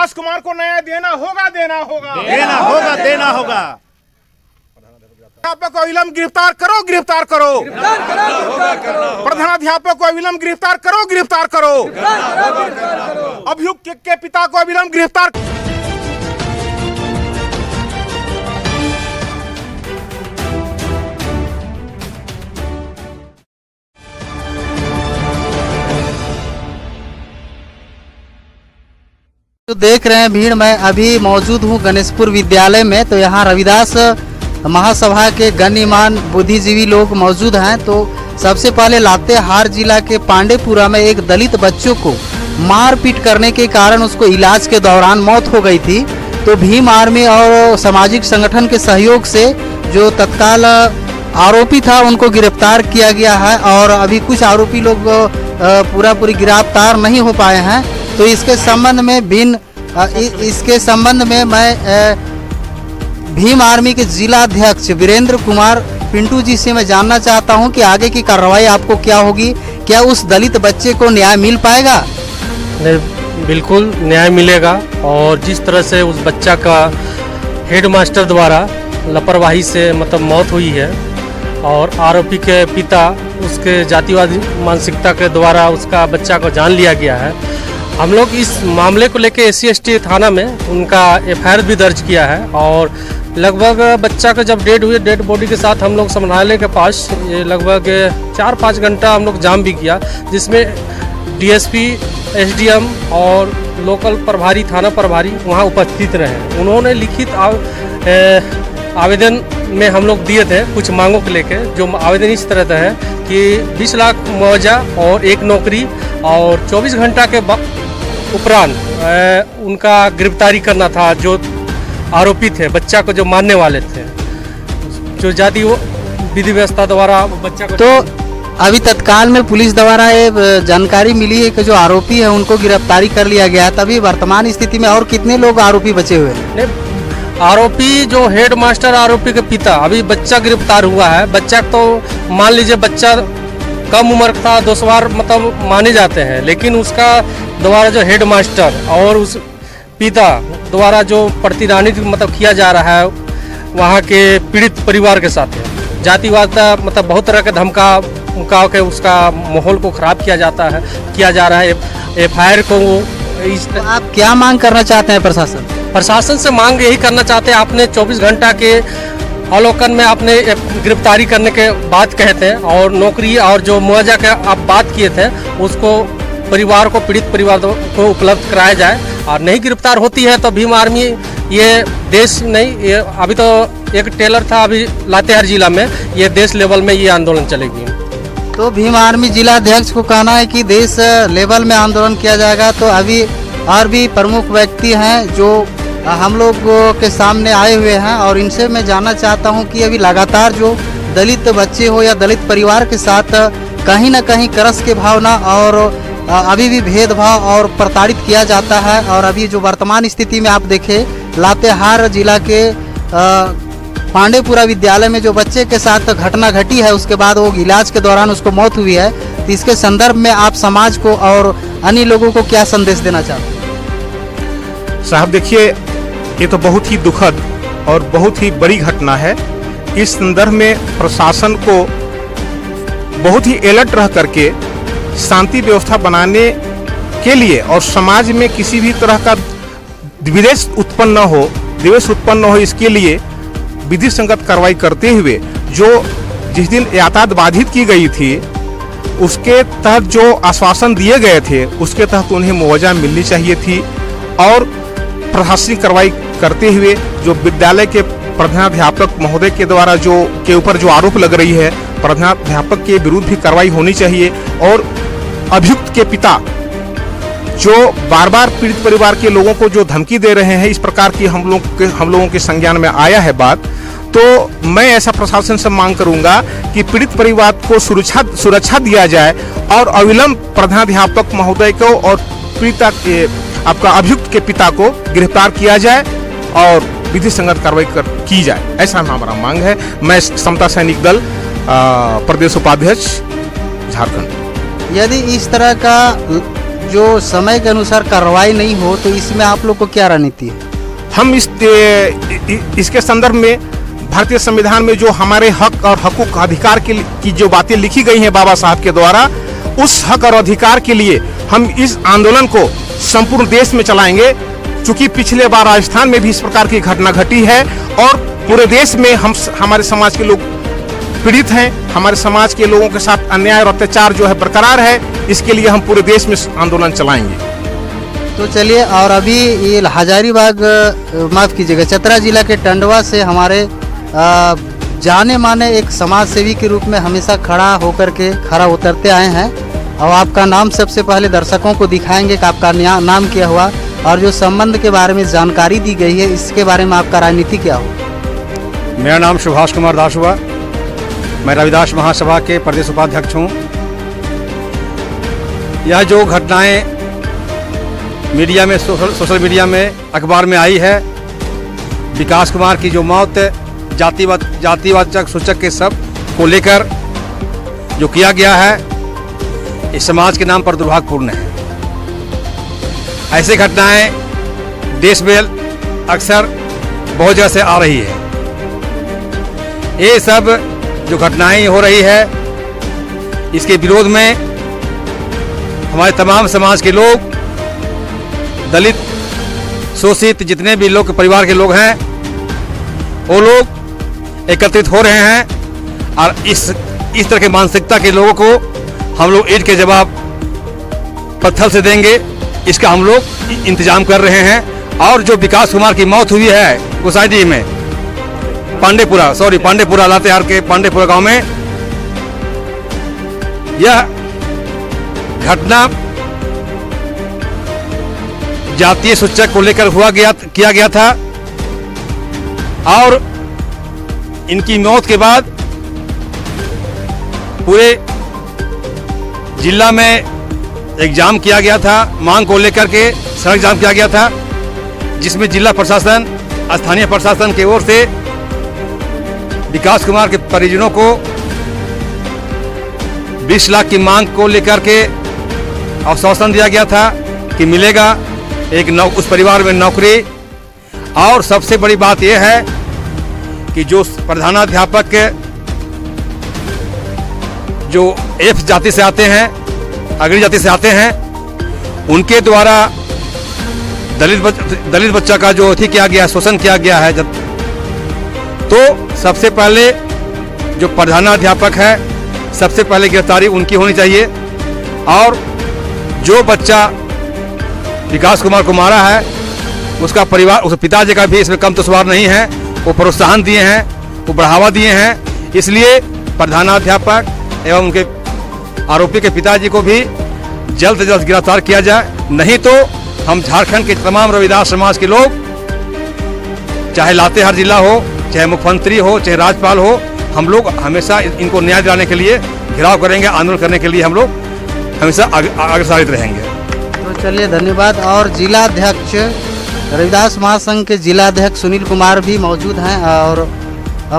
विकास कुमार को न्याय देना होगा, देना होगा, देना होगा, देना होगा। अध्यापक को अविलंब गिरफ्तार करो, गिरफ्तार करो, प्रधानाध्यापक को अविलंब गिरफ्तार करो, गिरफ्तार करो, अभियुक्त के पिता को अविलंब गिरफ्तार। जो देख रहे हैं भीड़, मैं अभी मौजूद हूं गणेशपुर विद्यालय में। तो यहाँ रविदास महासभा के गणमान्य बुद्धिजीवी लोग मौजूद हैं। तो सबसे पहले लातेहार जिला के पांडेपुरा में एक दलित बच्चों को मारपीट करने के कारण उसको इलाज के दौरान मौत हो गई थी। तो भीम आर्मी और सामाजिक संगठन के सहयोग से जो तत्काल आरोपी था उनको गिरफ्तार किया गया है और अभी कुछ आरोपी लोग पूरी गिरफ्तार नहीं हो पाए हैं। तो इसके संबंध में मैं भीम आर्मी के जिला अध्यक्ष वीरेंद्र कुमार पिंटू जी से मैं जानना चाहता हूं कि आगे की कार्रवाई आपको क्या होगी, क्या उस दलित बच्चे को न्याय मिल पाएगा? नहीं, बिल्कुल न्याय मिलेगा। और जिस तरह से उस बच्चा का हेडमास्टर द्वारा लापरवाही से मतलब मौत हुई है और आरोपी के पिता उसके जातिवादी मानसिकता के द्वारा उसका बच्चा को जान लिया गया है। हम लोग इस मामले को लेकर SC/ST थाना में उनका FIR भी दर्ज किया है और लगभग बच्चा का जब डेड बॉडी के साथ हम लोग समराले के पास ये लगभग 4-5 घंटा हम लोग जाम भी किया, जिसमें DSP, SDM और लोकल प्रभारी, थाना प्रभारी वहाँ उपस्थित रहे। उन्होंने लिखित आवेदन में हम लोग दिए थे कुछ मांगों को लेकर। जो आवेदन इस तरह का है कि 20 लाख मुआवजा और एक नौकरी और 24 घंटा के उपरांत उनका गिरफ्तारी करना था। जो आरोपी थे, बच्चा को जो मारने वाले थे, जो जाति विधि व्यवस्था द्वारा बच्चा को। तो अभी तत्काल में पुलिस द्वारा ये जानकारी मिली है कि जो आरोपी है उनको गिरफ्तारी कर लिया गया है। तभी वर्तमान स्थिति में और कितने लोग आरोपी बचे हुए हैं? आरोपी जो हेडमास्टर आरोपी के पिता, अभी बच्चा गिरफ्तार हुआ है। बच्चा तो मान लीजिए बच्चा कम उम्र था, 2 सवार मतलब माने जाते हैं, लेकिन उसका द्वारा जो हेडमास्टर और उस पिता द्वारा जो प्रतिदानित मतलब किया जा रहा है वहाँ के पीड़ित परिवार के साथ जातिवाद मतलब बहुत तरह के धमका के उसका माहौल को खराब किया जा रहा है। FIR को तो आप क्या मांग करना चाहते हैं प्रशासन से? मांग यही करना चाहते हैं, आपने 24 घंटा के अवलोकन में आपने गिरफ्तारी करने के बात कहते हैं और नौकरी और जो मुआवजा के आप बात किए थे उसको परिवार को, पीड़ित परिवार को उपलब्ध कराया जाए। और नहीं गिरफ्तार होती है तो भीम आर्मी ये देश नहीं, ये अभी तो एक टेलर था अभी लातेहार जिला में, ये देश लेवल में ये आंदोलन चलेगी। तो भीम आर्मी जिला अध्यक्ष को कहना है कि देश लेवल में आंदोलन किया जाएगा। तो अभी और भी प्रमुख व्यक्ति हैं जो हम लोग के सामने आए हुए हैं और इनसे मैं जानना चाहता हूं कि अभी लगातार जो दलित बच्चे हो या दलित परिवार के साथ कहीं ना कहीं करस के भावना और अभी भी भेदभाव और प्रताड़ित किया जाता है। और अभी जो वर्तमान स्थिति में आप देखें लातेहार जिला के पांडेपुरा विद्यालय में जो बच्चे के साथ घटना घटी है, उसके बाद वो इलाज के दौरान उसको मौत हुई है। तो इसके संदर्भ में आप समाज को और अन्य लोगों को क्या संदेश देना चाहते हैं? साहब देखिए, ये तो बहुत ही दुखद और बहुत ही बड़ी घटना है। इस संदर्भ में प्रशासन को बहुत ही अलर्ट रह करके शांति व्यवस्था बनाने के लिए और समाज में किसी भी तरह का द्वेष उत्पन्न न हो, इसके लिए विधि संगत कार्रवाई करते हुए जो जिस दिन यातायात बाधित की गई थी उसके तहत जो आश्वासन दिए गए थे उसके तहत उन्हें मुआवजा मिलनी चाहिए थी। और प्रशासनिक कार्रवाई करते हुए जो विद्यालय के प्रधानाध्यापक महोदय के द्वारा के ऊपर जो आरोप लग रही है, प्रधानाध्यापक के विरुद्ध भी कार्रवाई होनी चाहिए। और अभियुक्त के पिता जो बार बार पीड़ित परिवार के लोगों को जो धमकी दे रहे हैं, इस प्रकार की हम लोगों के संज्ञान में आया है बात, तो मैं ऐसा प्रशासन से मांग करूंगा कि पीड़ित परिवार को सुरक्षा दिया जाए और अविलंब प्रधानाध्यापक महोदय को और पीड़िता के आपका अभियुक्त के पिता को गिरफ्तार किया जाए और विधि संगत कार्रवाई की जाए, ऐसा हमारा मांग है। मैं समता सैनिक दल प्रदेश उपाध्यक्ष झारखंड। यदि इस तरह का जो समय के अनुसार कार्रवाई नहीं हो तो इसमें आप लोग को क्या रणनीति है? हम इसके संदर्भ में भारतीय संविधान में जो हमारे हक और हकूक अधिकार की जो बातें लिखी गई हैं बाबा साहब के द्वारा, उस हक और अधिकार के लिए हम इस आंदोलन को संपूर्ण देश में चलाएंगे। चूंकि पिछले बार राजस्थान में भी इस प्रकार की घटना घटी है और पूरे देश में हमारे समाज के लोग पीड़ित हैं, हमारे समाज के लोगों के साथ अन्याय और अत्याचार जो है बरकरार है। इसके लिए हम पूरे देश में आंदोलन चलाएंगे। तो चलिए, और अभी ये हजारीबाग, माफ़ कीजिएगा, चतरा जिला के टंडवा से हमारे जाने माने एक समाज सेवी के रूप में हमेशा खड़ा उतरते आए हैं। और आपका नाम सबसे पहले दर्शकों को दिखाएंगे कि आपका नाम क्या हुआ और जो संबंध के बारे में जानकारी दी गई है इसके बारे में आपका राजनीति क्या हो? मेरा नाम सुभाष कुमार दास हुआ। मैं रविदास महासभा के प्रदेश उपाध्यक्ष हूँ। यह जो घटनाएं मीडिया में, सोशल मीडिया में, अखबार में आई है, विकास कुमार की जो मौत जातिवाचक सूचक के सब को लेकर जो किया गया है, इस समाज के नाम पर दुर्भाग्यपूर्ण है। ऐसी घटनाएं देश में अक्सर बहुत जगह से आ रही है। ये सब जो घटनाएं हो रही है, इसके विरोध में हमारे तमाम समाज के लोग, दलित, शोषित जितने भी लोग परिवार के लोग हैं, वो लोग एकत्रित हो रहे हैं और इस तरह की मानसिकता के लोगों को हम लोग ईंट के जवाब पत्थर से देंगे, इसका हम लोग इंतजाम कर रहे हैं। और जो विकास कुमार की मौत हुई है गोसाईडीह में, पांडेपुरा लातेहार के पांडेपुरा गांव में, यह घटना जातीय सूचक को लेकर किया गया था। और इनकी मौत के बाद पूरे जिला में एक जाम किया गया था, मांग को लेकर के सड़क जाम किया गया था, जिसमें जिला प्रशासन, स्थानीय प्रशासन की ओर से विकास कुमार के परिजनों को 20 लाख की मांग को लेकर के आश्वासन दिया गया था कि मिलेगा उस परिवार में नौकरी। और सबसे बड़ी बात यह है कि जो प्रधानाध्यापक जो F जाति से आते हैं, अग्रणी जाति से आते हैं, उनके द्वारा दलित बच्चा का जो किया गया, शोषण किया गया है, तो सबसे पहले जो प्रधानाध्यापक है, सबसे पहले गिरफ्तारी उनकी होनी चाहिए। और जो बच्चा विकास कुमार को मारा है, उसका परिवार, उसके पिताजी का भी इसमें कम कसूर नहीं है। वो प्रोत्साहन दिए हैं, वो बढ़ावा दिए हैं। इसलिए प्रधानाध्यापक एवं उनके आरोपी के पिताजी को भी जल्द से जल्द गिरफ्तार किया जाए। नहीं तो हम झारखंड के तमाम रविदास समाज के लोग, चाहे लातेहार जिला हो, चाहे मुख्यमंत्री हो, चाहे राज्यपाल हो, हम लोग हमेशा इनको न्याय दिलाने के लिए घेराव करेंगे, आंदोलन करने के लिए हम लोग हमेशा अग्रसरित रहेंगे। तो चलिए, धन्यवाद। और जिला अध्यक्ष, रविदास महासंघ के जिला अध्यक्ष सुनील कुमार भी मौजूद हैं। और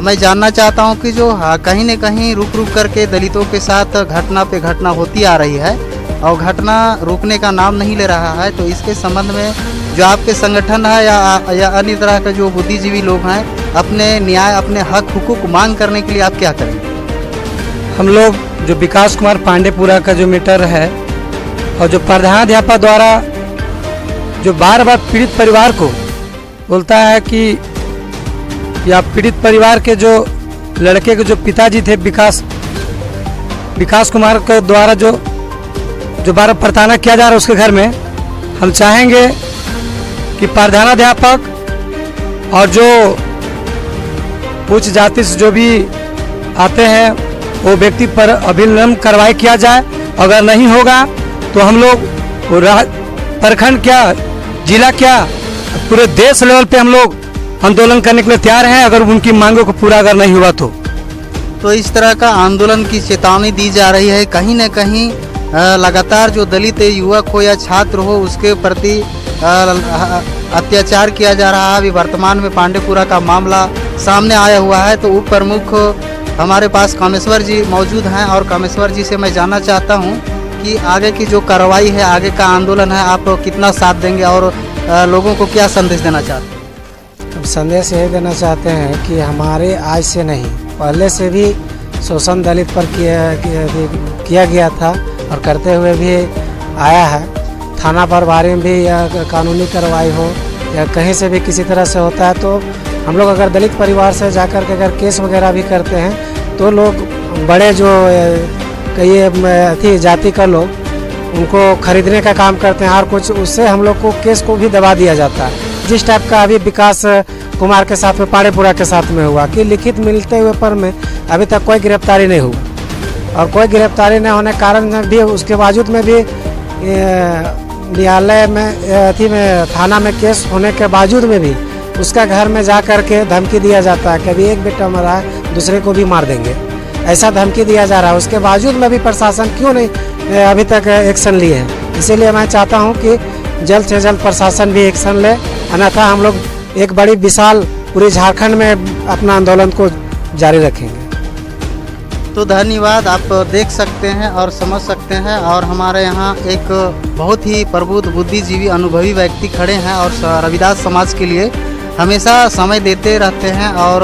मैं जानना चाहता हूं कि जो कहीं न कहीं रुक करके दलितों के साथ घटना पे घटना होती आ रही है और घटना रुकने का नाम नहीं ले रहा है, तो इसके संबंध में जो आपके संगठन है या अन्य तरह के जो बुद्धिजीवी लोग हैं, अपने न्याय, अपने हक हुकूक मांग करने के लिए आप क्या करेंगे? हम लोग जो विकास कुमार पांडेपुरा का जो मैटर है और जो प्रधानाध्यापक द्वारा जो बार बार पीड़ित परिवार को बोलता है कि या पीड़ित परिवार के जो लड़के के जो पिताजी थे विकास कुमार के द्वारा जो बार प्रताड़ना किया जा रहा है उसके घर में, हम चाहेंगे कि प्रधानाध्यापक और जो उच्च जाति से जो भी आते हैं वो व्यक्ति पर अभिलंब कार्रवाई किया जाए। अगर नहीं होगा तो हम लोग प्रखंड क्या, जिला क्या, पूरे देश लेवल पे हम लोग आंदोलन करने के लिए तैयार हैं, अगर उनकी मांगों को पूरा अगर नहीं हुआ तो इस तरह का आंदोलन की चेतावनी दी जा रही है। कहीं न कहीं लगातार जो दलित युवक हो या छात्र हो उसके प्रति अत्याचार किया जा रहा है। अभी वर्तमान में पांडेपुरा का मामला सामने आया हुआ है। तो उप प्रमुख हमारे पास कामेश्वर जी मौजूद हैं और कामेश्वर जी से मैं जानना चाहता हूं कि आगे की जो कार्रवाई है, आगे का आंदोलन है, आप कितना साथ देंगे और लोगों को क्या संदेश देना चाहते हैं? हम संदेश यही देना चाहते हैं कि हमारे आज से नहीं, पहले से भी शोषण दलित पर किया गया था और करते हुए भी आया है। थाना प्रभारी में भी या कानूनी कार्रवाई हो या कहीं से भी किसी तरह से होता है तो हम लोग अगर दलित परिवार से जाकर के अगर केस वगैरह भी करते हैं तो लोग बड़े जो कई जाति का लोग उनको खरीदने का काम करते हैं और कुछ उससे हम लोग को केस को भी दबा दिया जाता है। जिस टाइप का अभी विकास कुमार के साथ में पाड़ेपुरा के साथ में हुआ कि लिखित मिलते हुए पर में अभी तक कोई गिरफ्तारी नहीं हुआ और कोई गिरफ्तारी नहीं होने के कारण भी उसके बावजूद में भी न्यायालय में थाना में केस होने के बावजूद में भी उसका घर में जा कर के धमकी दिया जाता है कि अभी एक बेटा मरा है दूसरे को भी मार देंगे, ऐसा धमकी दिया जा रहा है। उसके बावजूद में भी प्रशासन क्यों नहीं अभी तक एक्शन लिए हैं? इसीलिए मैं चाहता हूं कि जल्द से जल्द प्रशासन भी एक्शन ले, अन्यथा हम लोग एक बड़ी विशाल पूरे झारखंड में अपना आंदोलन को जारी रखेंगे। तो धन्यवाद। आप देख सकते हैं और समझ सकते हैं और हमारे यहाँ एक बहुत ही प्रबुद्ध बुद्धिजीवी अनुभवी व्यक्ति खड़े हैं और रविदास समाज के लिए हमेशा समय देते रहते हैं और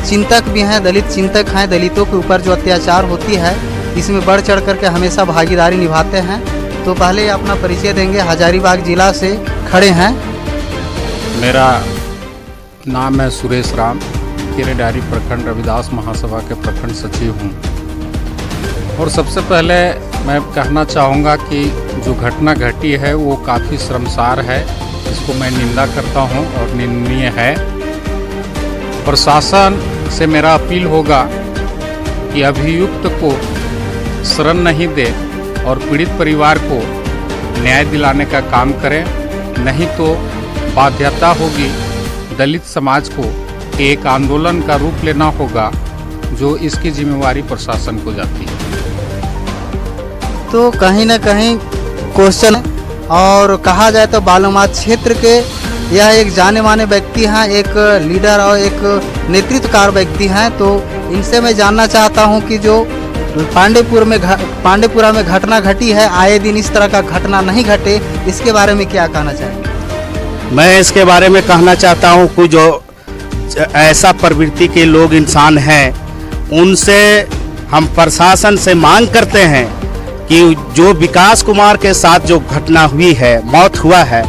चिंतक भी हैं, दलित चिंतक हैं। दलितों के ऊपर जो अत्याचार होती है इसमें बढ़ चढ़ करके हमेशा भागीदारी निभाते हैं। तो पहले अपना परिचय देंगे। हजारीबाग जिला से खड़े हैं। मेरा नाम है सुरेश राम, केरेडारी प्रखंड रविदास महासभा के प्रखंड सचिव हूँ। और सबसे पहले मैं कहना चाहूँगा कि जो घटना घटी है वो काफ़ी शर्मसार है, इसको मैं निंदा करता हूँ और निंदनीय है। प्रशासन से मेरा अपील होगा कि अभियुक्त को शरण नहीं दे और पीड़ित परिवार को न्याय दिलाने का काम करें, नहीं तो बाध्यता होगी दलित समाज को एक आंदोलन का रूप लेना होगा, जो इसकी जिम्मेवारी प्रशासन को जाती है। तो कहीं ना कहीं क्वेश्चन और कहा जाए तो बालूमाथ क्षेत्र के यह एक जाने माने व्यक्ति हैं, एक लीडर और एक नेतृत्वकार व्यक्ति हैं। तो इनसे मैं जानना चाहता हूं कि जो पांडेपुरा में घटना घटी है, आए दिन इस तरह का घटना नहीं घटे, इसके बारे में क्या कहना चाहेंगे? मैं इसके बारे में कहना चाहता हूं कि जो ऐसा प्रवृत्ति के लोग इंसान हैं, उनसे हम प्रशासन से मांग करते हैं कि जो विकास कुमार के साथ जो घटना हुई है, मौत हुआ है,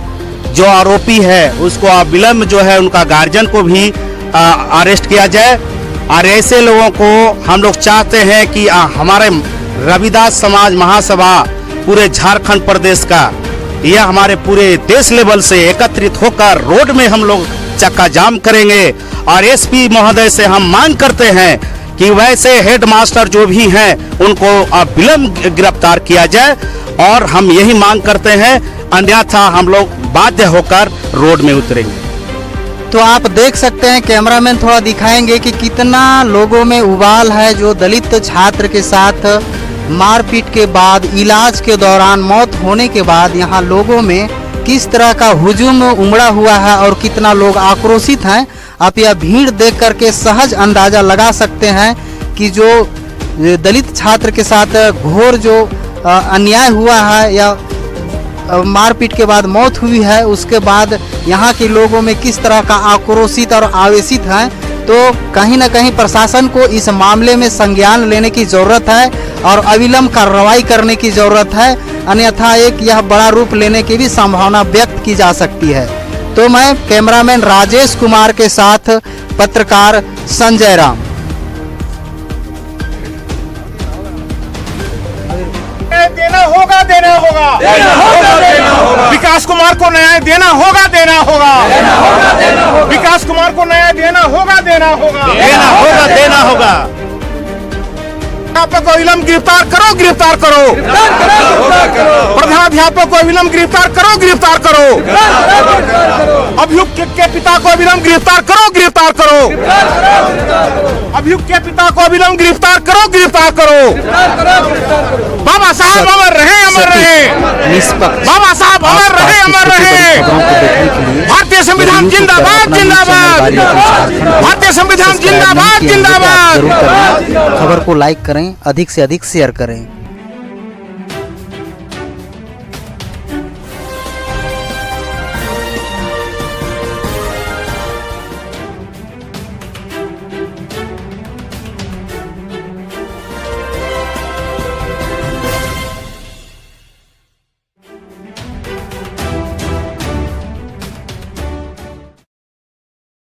जो आरोपी है उसको अविलंब जो है उनका गार्जियन को भी अरेस्ट किया जाए। और ऐसे लोगों को हम लोग चाहते हैं कि हमारे रविदास समाज महासभा पूरे झारखंड प्रदेश का, यह हमारे पूरे देश लेवल से एकत्रित होकर रोड में हम लोग चक्का जाम करेंगे। और एसपी महोदय से हम मांग करते हैं कि वैसे हेडमास्टर जो भी हैं उनको अविलंब गिरफ्तार किया जाए और हम यही मांग करते हैं, अन्यथा हम लोग बाध्य होकर रोड में उतरेंगे। तो आप देख सकते हैं, कैमरामैन थोड़ा दिखाएंगे कि कितना लोगों में उबाल है। जो दलित छात्र के साथ मारपीट के बाद, इलाज के दौरान मौत होने के बाद यहाँ लोगों में किस तरह का हुजूम उमड़ा हुआ है और कितना लोग आक्रोशित हैं। आप यह भीड़ देख करके सहज अंदाजा लगा सकते हैं कि जो दलित छात्र के साथ घोर जो अन्याय हुआ है या मारपीट के बाद मौत हुई है, उसके बाद यहाँ के लोगों में किस तरह का आक्रोशित और आवेशित हैं। तो कहीं ना कहीं प्रशासन को इस मामले में संज्ञान लेने की ज़रूरत है और अविलंब कार्रवाई करने की ज़रूरत है, अन्यथा एक यह बड़ा रूप लेने की भी संभावना व्यक्त की जा सकती है। तो मैं कैमरामैन राजेश कुमार के साथ पत्रकार संजय राम। देना होगा, देना होगा, देना होगा, देना होगा। विकास कुमार को न्याय देना होगा, देना होगा, देना होगा, देना होगा। विकास कुमार को न्याय देना होगा, देना होगा, देना होगा, देना होगा। अध्यापक को अविलंब गिरफ्तार करो, गिरफ्तार करो, प्रधानाध्यापक को अविलंब गिरफ्तार करो, गिरफ्तार करो, अभियुक्त के पिता को अविलंब गिरफ्तार करो, गिरफ्तार करो, अभियुक्त के पिता को अविलंब गिरफ्तार करो, गिरफ्तार करो। बाबा साहब अमर रहे, अमर रहे, बाबा साहब अमर रहे, अमर रहे। भारतीय संविधान जिंदाबाद, जिंदाबाद, भारतीय संविधान जिंदाबाद, जिंदाबाद। खबर को लाइक करें, अधिक से अधिक शेयर करें।